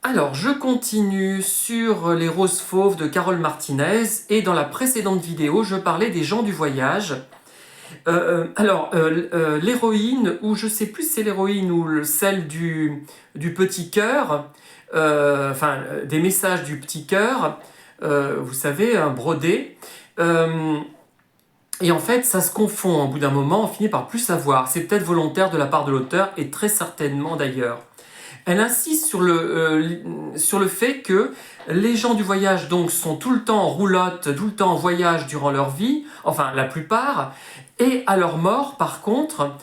Alors, je continue sur les roses fauves de Carole Martinez et dans la précédente vidéo, je parlais des gens du voyage. L'héroïne, ou je sais plus si c'est l'héroïne ou celle du petit cœur, des messages du petit cœur, vous savez, un brodé. Euh, et en fait, ça se confond. Au bout d'un moment, on finit par plus savoir. C'est peut-être volontaire de la part de l'auteur, et très certainement d'ailleurs. Elle insiste sur le fait que les gens du voyage donc sont tout le temps en roulotte, tout le temps en voyage durant leur vie, enfin la plupart, et à leur mort par contre,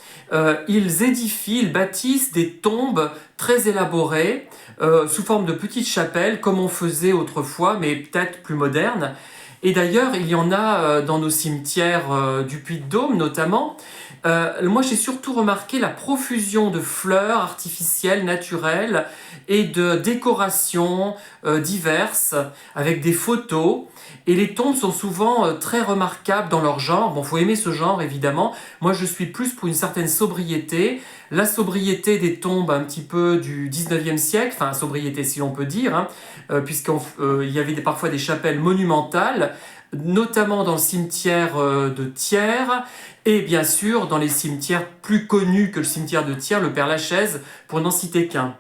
ils édifient, ils bâtissent des tombes très élaborées, sous forme de petites chapelles comme on faisait autrefois, mais peut-être plus modernes. Et d'ailleurs, il y en a dans nos cimetières du Puy-de-Dôme notamment. Moi, j'ai surtout remarqué la profusion de fleurs artificielles, naturelles et de décorations diverses avec des photos. Et les tombes sont souvent très remarquables dans leur genre. Bon, faut aimer ce genre évidemment. Moi, je suis plus pour une certaine sobriété. La sobriété des tombes un petit peu du 19e siècle, enfin sobriété si l'on peut dire, hein, puisqu'il y avait parfois des chapelles monumentales, notamment dans le cimetière de Thiers, et bien sûr dans les cimetières plus connus que le cimetière de Thiers, le Père-Lachaise, pour n'en citer qu'un.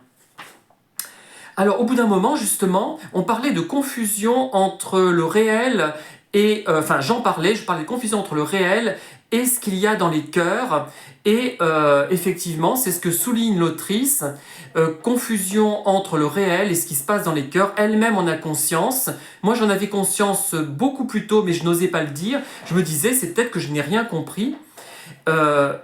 Alors au bout d'un moment, justement, on parlait de confusion entre le réel et... je parlais de confusion entre le réel et ce qu'il y a dans les cœurs. Et effectivement, c'est ce que souligne l'autrice, confusion entre le réel et ce qui se passe dans les cœurs. Elle-même en a conscience. Moi, j'en avais conscience beaucoup plus tôt, mais je n'osais pas le dire. Je me disais, c'est peut-être que je n'ai rien compris. Euh,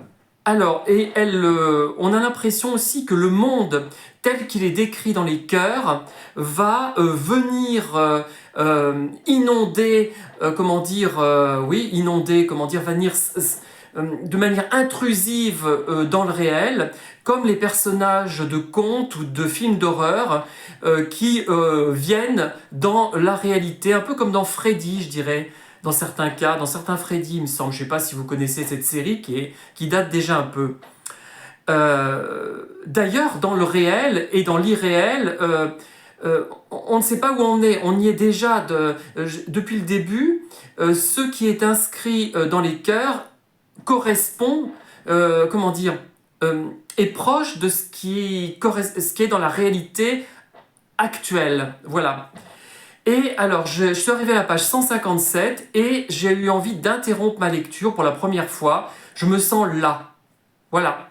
on a l'impression aussi que le monde tel qu'il est décrit dans les cœurs va venir inonder, venir de manière intrusive dans le réel, comme les personnages de contes ou de films d'horreur qui viennent dans la réalité, un peu comme dans Freddy, je dirais. Dans certains cas, dans certains Freddy, il me semble, je ne sais pas si vous connaissez cette série qui date déjà un peu. D'ailleurs, dans le réel et dans l'irréel, on ne sait pas où on est. On y est déjà depuis le début. Ce qui est inscrit dans les cœurs correspond, est proche de ce qui est dans la réalité actuelle. Voilà. Et alors, je suis arrivé à la page 157 et j'ai eu envie d'interrompre ma lecture pour la première fois. Je me sens là. Voilà.